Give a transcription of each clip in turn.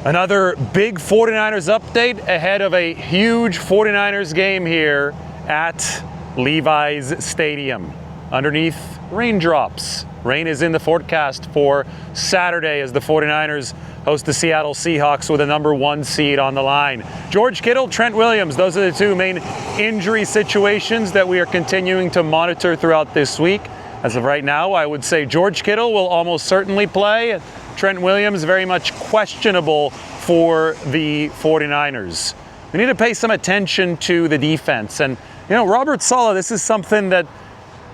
Another big 49ers update ahead of a huge 49ers game here at Levi's Stadium. Underneath raindrops. Rain is in the forecast for Saturday as the 49ers host the Seattle Seahawks with a number 1 seed on the line. George Kittle, Trent Williams, those are the two main injury situations that we are continuing to monitor throughout this week. As of right now, I would say George Kittle will almost certainly play. Trent Williams very much questionable for the 49ers. We need to pay some attention to the defense. And, Robert Saleh, this is something that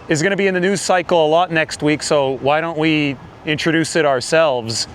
is going to be in the news cycle a lot next week, so why don't we introduce it ourselves?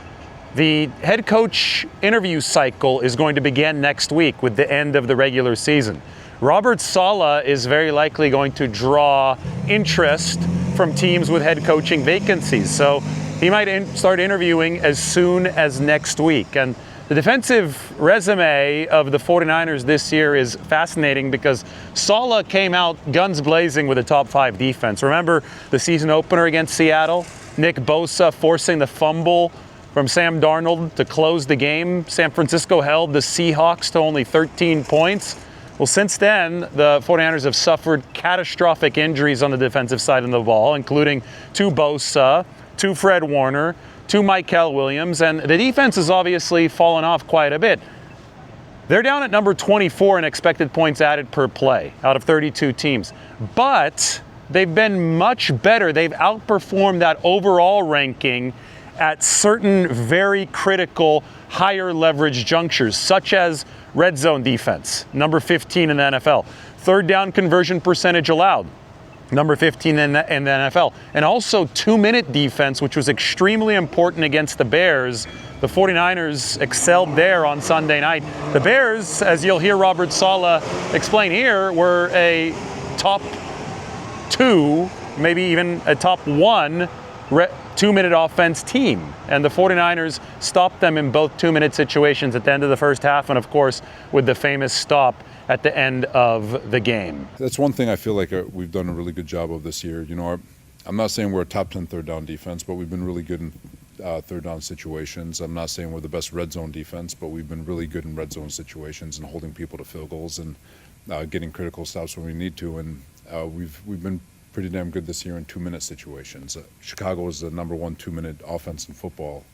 The head coach interview cycle is going to begin next week with the end of the regular season. Robert Saleh is very likely going to draw interest from teams with head coaching vacancies. So he might start interviewing as soon as next week. And the defensive resume of the 49ers this year is fascinating because Saleh came out guns blazing with a top 5 defense. Remember the season opener against Seattle? Nick Bosa forcing the fumble from Sam Darnold to close the game. San Francisco held the Seahawks to only 13 points. Well, since then, the 49ers have suffered catastrophic injuries on the defensive side of the ball, including 2 Bosa, 2 Fred Warner, 2 Michael Williams, and the defense has obviously fallen off quite a bit. They're down at number 24 in expected points added per play out of 32 teams. But they've been much better. They've outperformed that overall ranking at certain very critical higher leverage junctures, such as red zone defense, number 15 in the NFL. Third down conversion percentage allowed, number 15 in the NFL. And also 2-minute defense, which was extremely important against the Bears. The 49ers excelled there on Sunday night. The Bears, as you'll hear Robert Saleh explain here, were a top 2, maybe even a top 1 2-minute offense team. And the 49ers stopped them in both 2-minute situations at the end of the first half and, of course, with the famous stop at the end of the game. That's one thing I feel like we've done a really good job of this year. I'm not saying we're a top 10 third down defense, but we've been really good in third down situations. I'm not saying we're the best red zone defense, but we've been really good in red zone situations and holding people to field goals and getting critical stops when we need to. And we've been pretty damn good this year in 2-minute situations. Chicago was the number 1 2-minute offense in football,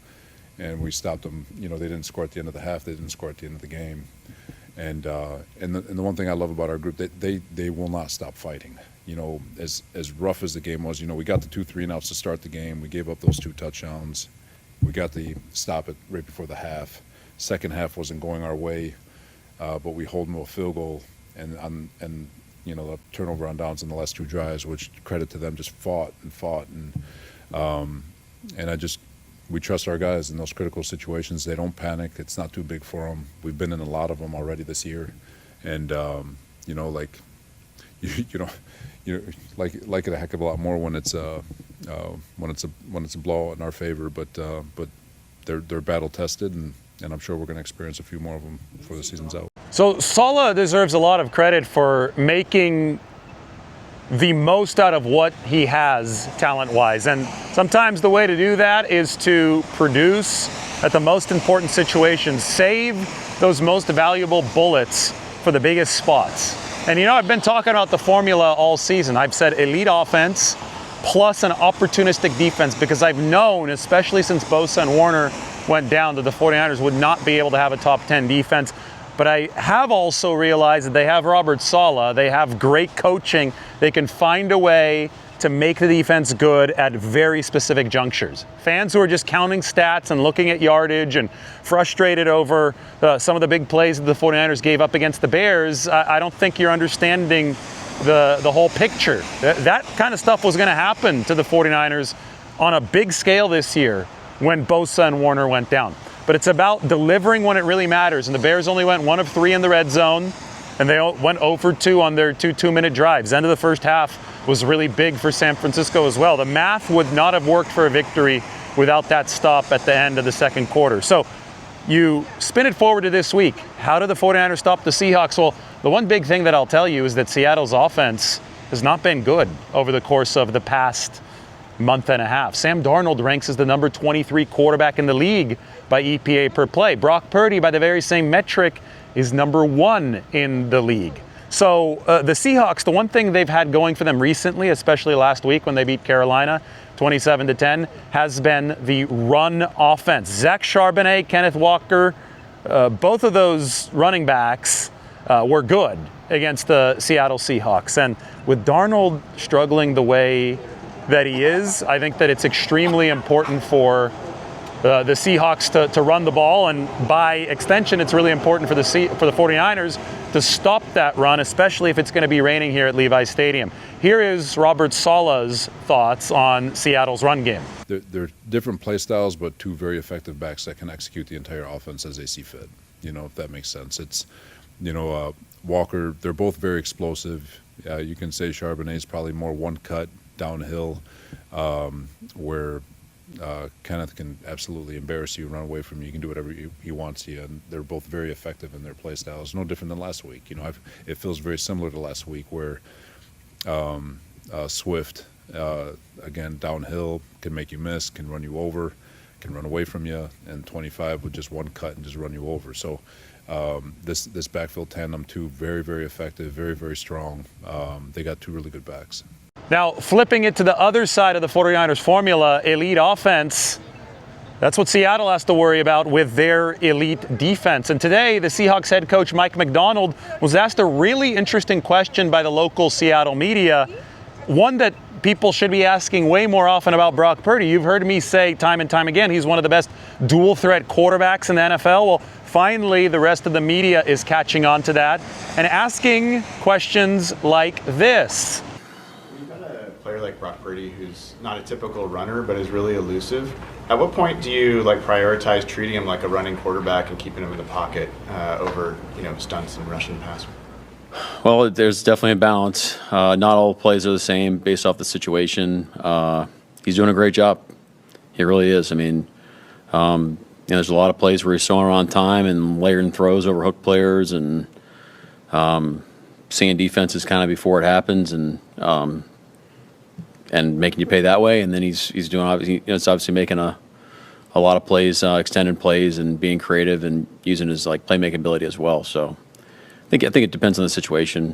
and we stopped them. They didn't score at the end of the half. They didn't score at the end of the game. And the one thing I love about our group, they will not stop fighting. As rough as the game was, we got the 2 3-and-outs to start the game. We gave up those 2 touchdowns. We got the stop it right before the half. Second half wasn't going our way, but we hold them to a field goal and the turnover on downs in the last 2 drives, which credit to them, just fought. We trust our guys in those critical situations. They don't panic. It's not too big for them. We've been in a lot of them already this year, and like it a heck of a lot more when it's a blowout in our favor. But they're battle tested, and I'm sure we're going to experience a few more of them before the season's out. So Saleh deserves a lot of credit for making the most out of what he has talent-wise. And sometimes the way to do that is to produce at the most important situations, save those most valuable bullets for the biggest spots. And I've been talking about the formula all season. I've said elite offense plus an opportunistic defense because I've known, especially since Bosa and Warner went down, that the 49ers would not be able to have a top 10 defense. But I have also realized that they have Robert Saleh. They have great coaching. They can find a way to make the defense good at very specific junctures. Fans who are just counting stats and looking at yardage and frustrated over some of the big plays that the 49ers gave up against the Bears, I don't think you're understanding the whole picture. That kind of stuff was going to happen to the 49ers on a big scale this year when Bosa and Warner went down. But it's about delivering when it really matters. And the Bears only went 1 of 3 in the red zone, and they went 0 for 2 on their 2 2-minute drives. End of the first half was really big for San Francisco as well. The math would not have worked for a victory without that stop at the end of the second quarter. So you spin it forward to this week. How did the 49ers stop the Seahawks? Well, the one big thing that I'll tell you is that Seattle's offense has not been good over the course of the past month and a half. Sam Darnold ranks as the number 23 quarterback in the league by EPA per play. Brock Purdy, by the very same metric, is number 1 in the league. So the Seahawks, the one thing they've had going for them recently, especially last week when they beat Carolina 27-10, has been the run offense. Zach Charbonnet, Kenneth Walker, both of those running backs were good against the Seattle Seahawks. And with Darnold struggling the way that he is, I think that it's extremely important for the Seahawks to run the ball, and by extension, it's really important for the 49ers to stop that run, especially if it's going to be raining here at Levi's Stadium. Here is Robert Saleh's thoughts on Seattle's run game. They're different play styles, but two very effective backs that can execute the entire offense as they see fit, if that makes sense. It's, Walker, they're both very explosive. You can say Charbonnet's probably more one cut downhill, where Kenneth can absolutely embarrass you, run away from you. You can do whatever he wants to you, and they're both very effective in their play styles. No different than last week. It feels very similar to last week, where Swift, again, downhill, can make you miss, can run you over, can run away from you, and 25 with just one cut and just run you over. So this backfield tandem, too, very, very effective, very, very strong. They got two really good backs. Now, flipping it to the other side of the 49ers formula, elite offense, that's what Seattle has to worry about with their elite defense. And today, the Seahawks head coach Mike Macdonald was asked a really interesting question by the local Seattle media, one that people should be asking way more often about Brock Purdy. You've heard me say time and time again, he's one of the best dual-threat quarterbacks in the NFL. Well, finally, the rest of the media is catching on to that and asking questions like this. Player like Brock Purdy, who's not a typical runner but is really elusive, at what point do you prioritize treating him like a running quarterback and keeping him in the pocket over stunts and rushing pass? Well, there's definitely a balance. Not all plays are the same based off the situation. He's doing a great job. He really is. I mean, there's a lot of plays where he's throwing around time and layering throws over hook players and seeing defenses kind of before it happens and making you pay that way. And then he's doing, it's obviously making a lot of plays, extended plays, and being creative and using his playmaking ability as well. So I think it depends on the situation,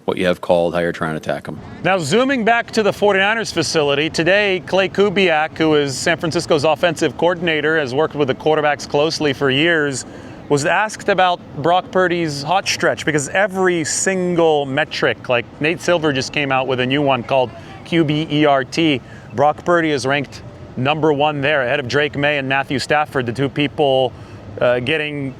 what you have called, how you're trying to attack them. Now, zooming back to the 49ers facility, today Clay Kubiak, who is San Francisco's offensive coordinator, has worked with the quarterbacks closely for years, was asked about Brock Purdy's hot stretch, because every single metric, like Nate Silver just came out with a new one called QBERT, Brock Purdy is ranked number 1 there, ahead of Drake May and Matthew Stafford, the two people getting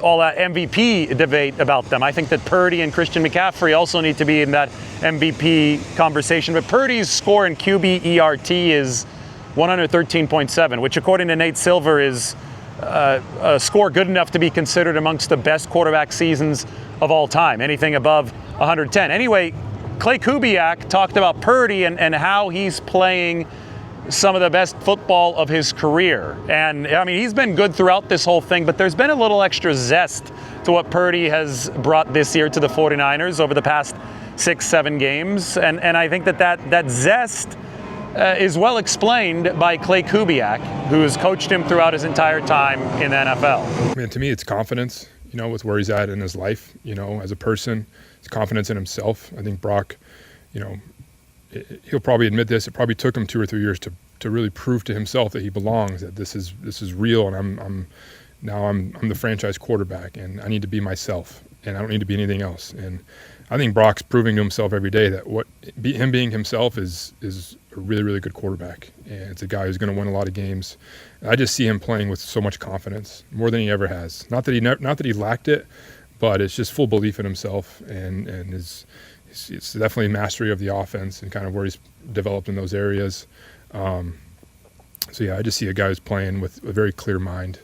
all that MVP debate about them. I think that Purdy and Christian McCaffrey also need to be in that MVP conversation. But Purdy's score in QBERT is 113.7, which according to Nate Silver is a score good enough to be considered amongst the best quarterback seasons of all time, anything above 110. Anyway, Clay Kubiak talked about Purdy and how he's playing some of the best football of his career. And I mean, he's been good throughout this whole thing, but there's been a little extra zest to what Purdy has brought this year to the 49ers over the past 6-7 games. And I think that zest is well explained by Clay Kubiak, who has coached him throughout his entire time in the NFL. I mean, to me, it's confidence, with where he's at in his life, as a person. It's confidence in himself. I think Brock, he'll probably admit this. It probably took him 2 or 3 years to really prove to himself that he belongs, that this is real, and I'm the franchise quarterback, and I need to be myself, and I don't need to be anything else. And I think Brock's proving to himself every day that him being himself is a really, really good quarterback, and it's a guy who's going to win a lot of games. I just see him playing with so much confidence, more than he ever has. Not that he lacked it, but it's just full belief in himself, and it's definitely mastery of the offense and kind of where he's developed in those areas. So yeah, I just see a guy who's playing with a very clear mind.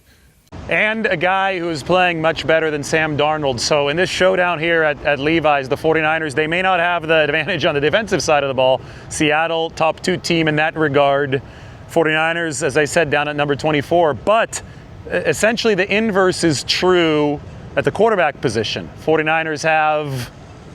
And a guy who is playing much better than Sam Darnold. So in this showdown here at Levi's, the 49ers, they may not have the advantage on the defensive side of the ball. Seattle, top 2 team in that regard. 49ers, as I said, down at number 24. But essentially the inverse is true at the quarterback position. 49ers have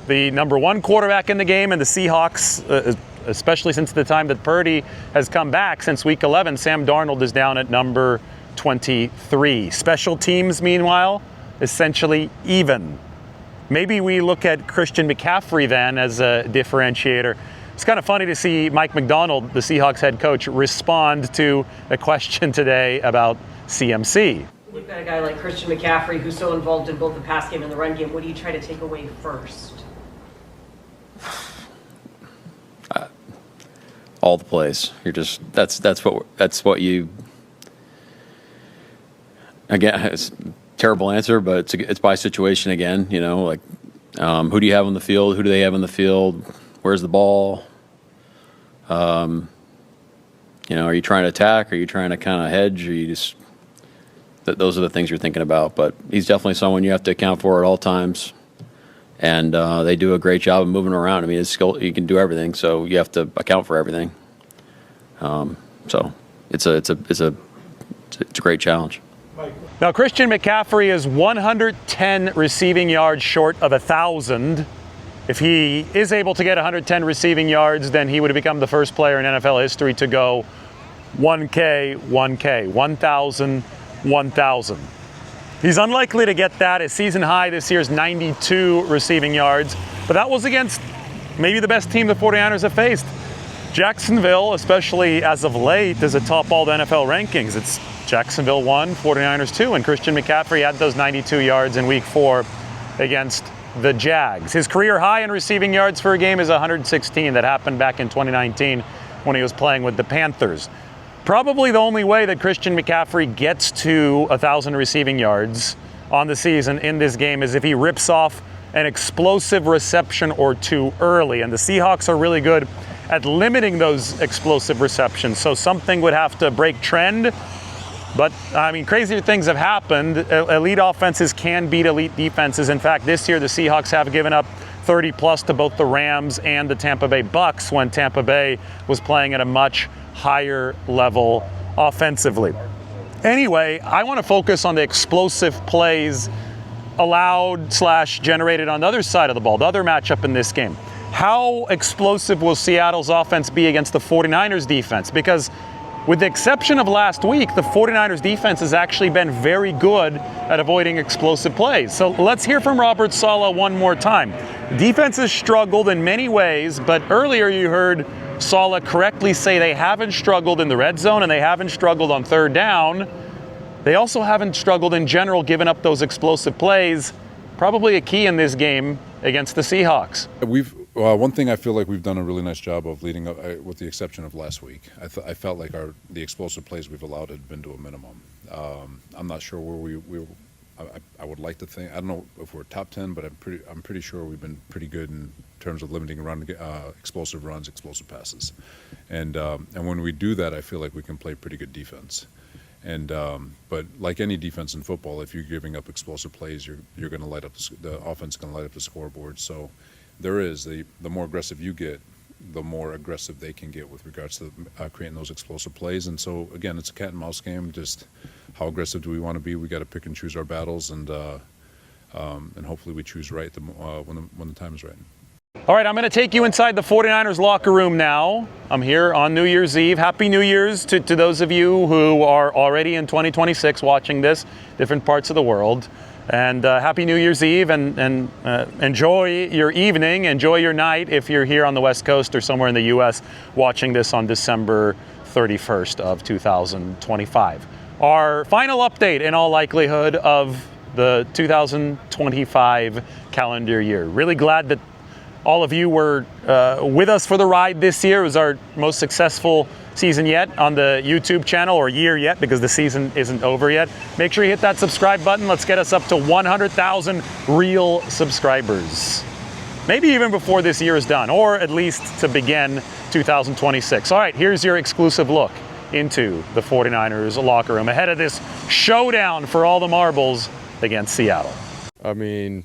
the number 1 quarterback in the game, and the Seahawks, especially since the time that Purdy has come back since week 11. Sam Darnold is down at number 23. Special teams, meanwhile, essentially even. Maybe we look at Christian McCaffrey then as a differentiator. It's kind of funny to see Mike McDonald, the Seahawks head coach, respond to a question today about CMC. You've got a guy like Christian McCaffrey who's so involved in both the pass game and the run game. What do you try to take away first? All the plays. You're just that's what you. Again, it's a terrible answer, but it's by situation again. You know, like who do you have on the field? Who do they have on the field? Where's the ball? You know, are you trying to attack? Are you trying to kind of hedge? Or you just those are the things you're thinking about. But he's definitely someone you have to account for at all times, and they do a great job of moving around. I mean, his skill, he can do everything, so you have to account for everything. So it's a great challenge. Now, Christian McCaffrey is 110 receiving yards short of 1,000. If he is able to get 110 receiving yards, then he would have become the first player in NFL history to go 1K, 1,000, 1,000. He's unlikely to get that. His season high this year is 92 receiving yards, but that was against maybe the best team the 49ers have faced. Jacksonville, especially as of late, is atop all the NFL rankings. It's Jacksonville 1, 49ers 2, and Christian McCaffrey had those 92 yards in week 4 against the Jags. His career high in receiving yards for a game is 116. That happened back in 2019 when he was playing with the Panthers. Probably the only way that Christian McCaffrey gets to 1,000 receiving yards on the season in this game is if he rips off an explosive reception or two early. And the Seahawks are really good at limiting those explosive receptions. So something would have to break trend. But, I mean, crazier things have happened. Elite offenses can beat elite defenses. In fact, this year the Seahawks have given up 30-plus to both the Rams and the Tampa Bay Bucks when Tampa Bay was playing at a much higher level offensively. Anyway, I want to focus on the explosive plays allowed/generated on the other side of the ball, the other matchup in this game. How explosive will Seattle's offense be against the 49ers defense? Because with the exception of last week, the 49ers defense has actually been very good at avoiding explosive plays. So let's hear from Robert Saleh one more time. Defense has struggled in many ways, but earlier you heard Saleh correctly say they haven't struggled in the red zone and they haven't struggled on third down. They also haven't struggled in general, giving up those explosive plays. Probably a key in this game against the Seahawks. One thing I feel like we've done a really nice job of leading up, with the exception of last week. I felt like the explosive plays we've allowed had been to a minimum. I'm not sure where I would like to think. I don't know if we're top 10, but I'm pretty sure we've been pretty good in terms of limiting explosive runs, explosive passes, and when we do that, I feel like we can play pretty good defense. And but like any defense in football, if you're giving up explosive plays, you're going to light up the offense, going to light up the scoreboard. So there is the more aggressive you get, the more aggressive they can get with regards to creating those explosive plays. And so again, it's a cat and mouse game. Just how aggressive do we want to be? We got to pick and choose our battles, and hopefully we choose right when the time is right. All right, I'm going to take you inside the 49ers locker room now. I'm here on New Year's Eve. Happy New Year's to those of you who are already in 2026 watching this, different parts of the world. And Happy New Year's Eve, and enjoy your evening, enjoy your night if you're here on the West Coast or somewhere in the U.S. watching this on December 31st of 2025. Our final update, in all likelihood, of the 2025 calendar year. Really glad that all of you were with us for the ride this year. It was our most successful season yet on the YouTube channel, or year yet, because the season isn't over yet. Make sure you hit that subscribe button. Let's get us up to 100,000 real subscribers. Maybe even before this year is done, or at least to begin 2026. All right, here's your exclusive look into the 49ers locker room ahead of this showdown for all the marbles against Seattle. I mean,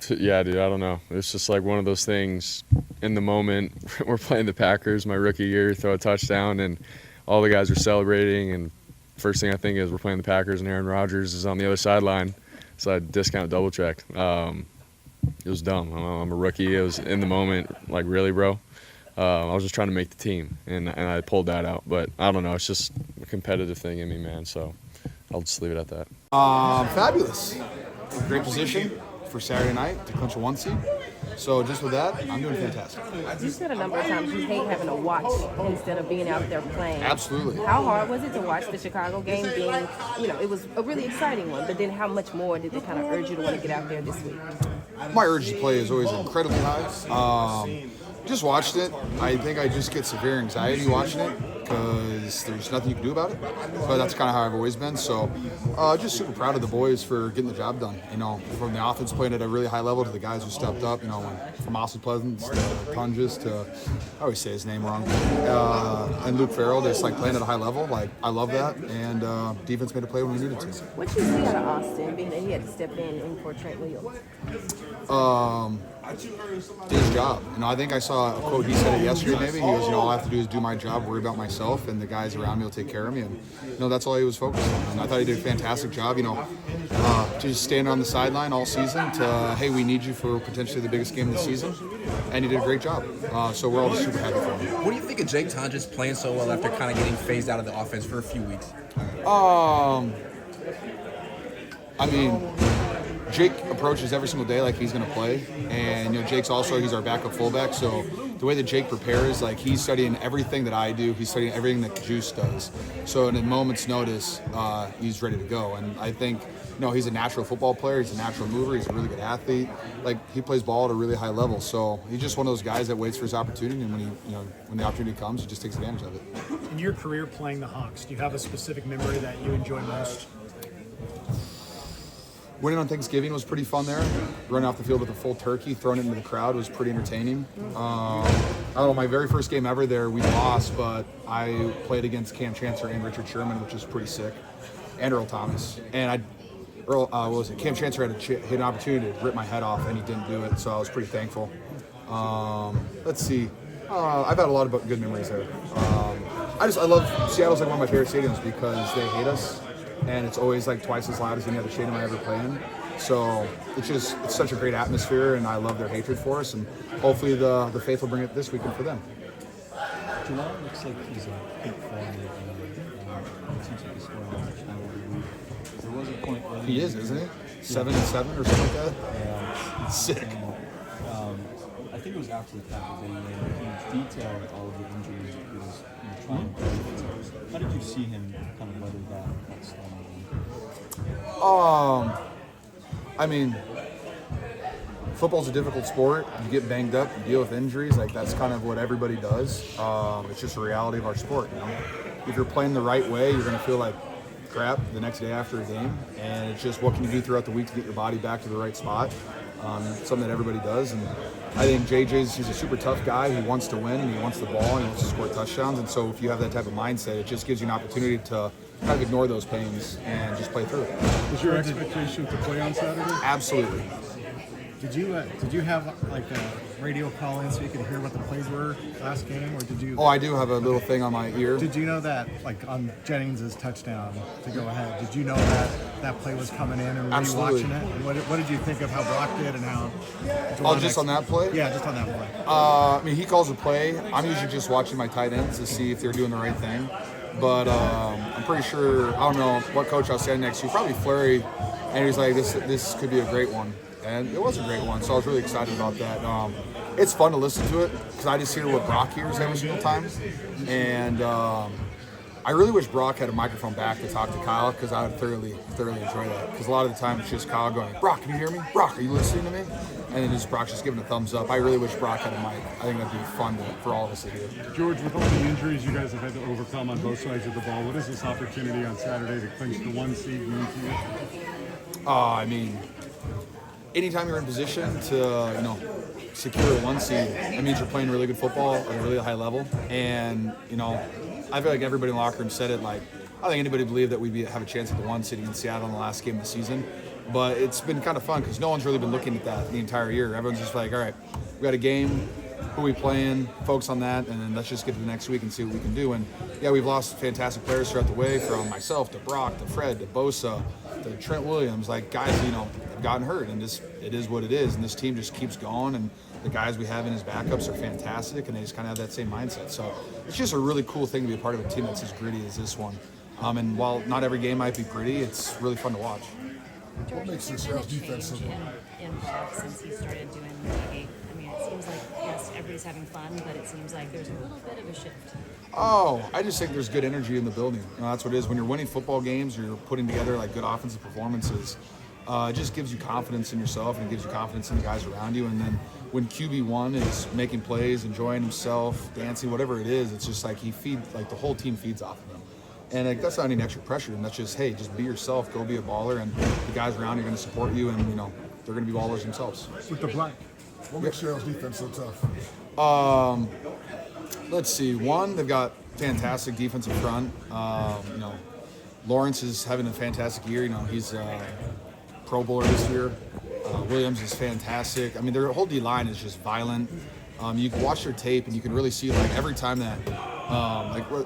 yeah, dude, I don't know. It's just like one of those things in the moment. We're playing the Packers my rookie year, throw a touchdown, and all the guys are celebrating. And first thing I think is we're playing the Packers, and Aaron Rodgers is on the other sideline. So I discount double check. It was dumb. I'm a rookie. It was in the moment, like, really, bro? I was just trying to make the team, and I pulled that out. But I don't know. It's just a competitive thing in me, man. So I'll just leave it at that. Fabulous. Great position for Saturday night to clinch a 1 seed. So just with that, I'm doing fantastic. You said a number of times you hate having to watch instead of being out there playing. Absolutely. How hard was it to watch the Chicago game being, it was a really exciting one, but then how much more did it kind of urge you to want to get out there this week? My urge to play is always incredibly high. Just watched it. I think I just get severe anxiety watching it because there's nothing you can do about it. But that's kind of how I've always been. So just super proud of the boys for getting the job done. From the offense playing at a really high level to the guys who stepped up, from Austin Pleasance to Tunges to, I always say his name wrong, and Luke Farrell, just playing at a high level. I love that. And defense made a play when we needed to. What did you see out of Austin, being that he had to step in for Trent Williams? Did his job. I think I saw a quote, he said it yesterday maybe. He goes, all I have to do is do my job, worry about myself, and the guys around me will take care of me. And, that's all he was focused on. And I thought he did a fantastic job, just standing on the sideline all season to, hey, we need you for potentially the biggest game of the season. And he did a great job. So we're all just super happy for him. What do you think of Jake Tunges playing so well after kind of getting phased out of the offense for a few weeks? Jake approaches every single day like he's going to play, and Jake's he's our backup fullback. So the way that Jake prepares, he's studying everything that I do. He's studying everything that Juice does. So in a moment's notice, he's ready to go. And I think he's a natural football player. He's a natural mover. He's a really good athlete. He plays ball at a really high level. So he's just one of those guys that waits for his opportunity, and when the opportunity comes, he just takes advantage of it. In your career playing the Hawks, do you have a specific memory that you enjoy most? Winning on Thanksgiving was pretty fun there. Running off the field with a full turkey, throwing it into the crowd was pretty entertaining. I don't know, my very first game ever there, we lost, but I played against Cam Chancellor and Richard Sherman, which was pretty sick, and Earl Thomas. And Cam Chancellor had an opportunity to rip my head off, and he didn't do it, so I was pretty thankful. Let's see. I've had a lot of good memories there. I love Seattle's one of my favorite stadiums because they hate us. And it's always twice as loud as any other stadium I ever play in. So it's such a great atmosphere, and I love their hatred for us. And hopefully the faith will bring it this weekend for them. July looks like he's a big fan of it seems like he's scoring a touchdown every week. There was a point where he is, isn't he? 7 and 7 or something like that? Yeah. It's sick. I think it was after the Packers game, he detailed all of the injuries he was trying to do. How did you see him kind of weather that storm? Football's a difficult sport. You get banged up, you deal with injuries. That's kind of what everybody does. It's just a reality of our sport. If you're playing the right way, you're going to feel like crap the next day after a game. And it's just what can you do throughout the week to get your body back to the right spot. Something that everybody does. And I think he's a super tough guy. He wants to win, and he wants the ball, and he wants to score touchdowns. And so if you have that type of mindset, it just gives you an opportunity to kind of ignore those pains and just play through it. Was your expectation to play on Saturday? Absolutely. Did you have a radio call in so you could hear what the plays were last game, or did you? Oh, I do have a little thing on my ear. Did you know that on Jennings' touchdown to go ahead? Did you know that play was coming in, and were you watching it? And what did you think of how Brock did and how? Just on that play? Yeah, just on that play. He calls a play. I'm usually just watching my tight ends to see if they're doing the right thing. But I'm pretty sure, I don't know what coach I was standing next to, probably Fleury, and he was like, this could be a great one. And it was a great one, so I was really excited about that. It's fun to listen to it, because I just hear what Brock hears every single time. And I really wish Brock had a microphone back to talk to Kyle, because I would thoroughly enjoy that. Because a lot of the time it's just Kyle going, Brock, can you hear me? Brock, are you listening to me? And then just Brock just giving a thumbs up. I really wish Brock had a mic. I think that'd be fun for all of us to hear. George, with all the injuries you guys have had to overcome on both sides of the ball, what is this opportunity on Saturday to clinch the 1 seed mean to you? Anytime you're in position to, secure a 1 seed, that means you're playing really good football at a really high level. And, I feel like everybody in the locker room said it. I don't think anybody believed that we'd have a chance at the 1 seed in Seattle in the last game of the season. But it's been kind of fun because no one's really been looking at that the entire year. Everyone's just like, all right, we got a game. Who are we playing? Focus on that, and then let's just get to the next week and see what we can do. And yeah, we've lost fantastic players throughout the way, from myself to Brock to Fred to Bosa to Trent Williams, guys, gotten hurt, and it is what it is. And this team just keeps going, and the guys we have in his backups are fantastic, and they just kind of have that same mindset. So it's just a really cool thing to be a part of a team that's as gritty as this one. And while not every game might be pretty, it's really fun to watch. What makes this Seattle defense so good? In Jeff since he started doing the tailgate? I mean, it seems like, yes, everybody's having fun, but it seems like there's a little bit of a shift. Oh, I just think there's good energy in the building. That's what it is. When you're winning football games, you're putting together like good offensive performances. It just gives you confidence in yourself, and it gives you confidence in the guys around you. And then when QB1 is making plays, enjoying himself, dancing, whatever it is, it's just like the whole team feeds off of him. And like, that's not any extra pressure. And that's just, hey, just be yourself, go be a baller, and the guys around you are going to support you, and they're going to be ballers themselves. With the blank, what makes Seattle's defense so tough? Let's see. One, they've got fantastic defensive front. Lawrence is having a fantastic year. He's Pro Bowler this year. Williams is fantastic. I mean, their whole D-line is just violent. You can watch their tape, and you can really see, like, every time that,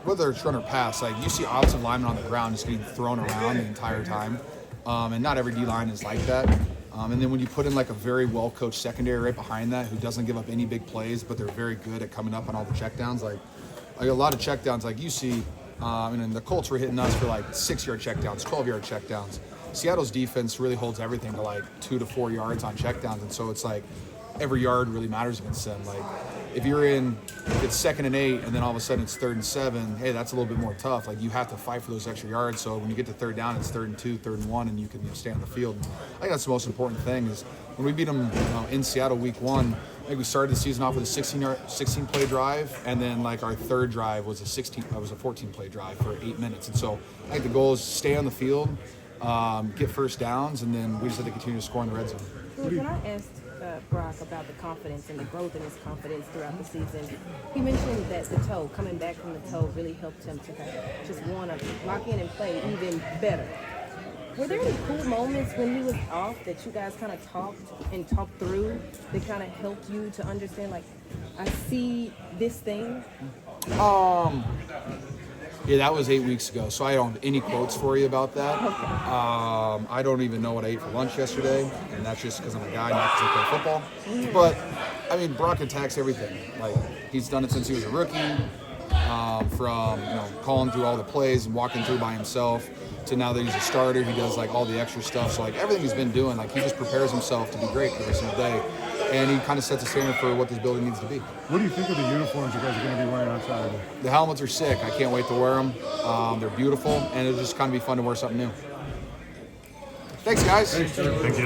whether it's run or pass, like, you see offensive linemen on the ground just getting thrown around the entire time. And not every D-line is like that. And then when you put in, like, a very well-coached secondary right behind that who doesn't give up any big plays, but they're very good at coming up on all the checkdowns, like a lot of checkdowns, like you see, and the Colts were hitting us for, like, 6-yard checkdowns, 12-yard checkdowns. Seattle's defense really holds everything to, like, 2 to 4 yards on checkdowns, and so it's like every yard really matters against them. Like, if it's 2nd and 8, and then all of a sudden it's 3rd and 7, hey, that's a little bit more tough. Like, you have to fight for those extra yards. So when you get to 3rd down, it's 3rd and 2, 3rd and 1, and you can stay on the field. And I think that's the most important thing is when we beat them in Seattle week 1. I think we started the season off with a 16-play drive, and then like our third drive was a 14-play drive for 8 minutes. And so I think the goal is to stay on the field, get first downs, and then we just have to continue to score in the red zone. When I asked Brock about the confidence and the growth in his confidence throughout the season, he mentioned that the toe, coming back from the toe, really helped him to kind of just want to lock in and play even better. Were there any cool moments when he was off that you guys kind of talked through that kind of helped you to understand, like, I see this thing? Yeah, that was 8 weeks ago, so I don't have any quotes for you about that. I don't even know what I ate for lunch yesterday, and that's just because I'm a guy, not because I play football. But, I mean, Brock attacks everything. Like, he's done it since he was a rookie, from calling through all the plays and walking through by himself to now that he's a starter, he does, like, all the extra stuff. So, like, everything he's been doing, like, he just prepares himself to be great every single day. And he kind of sets a standard for what this building needs to be. What do you think of the uniforms you guys are going to be wearing on Saturday? The helmets are sick. I can't wait to wear them. They're beautiful, and it'll just kind of be fun to wear something new. Thanks, guys. Thank you.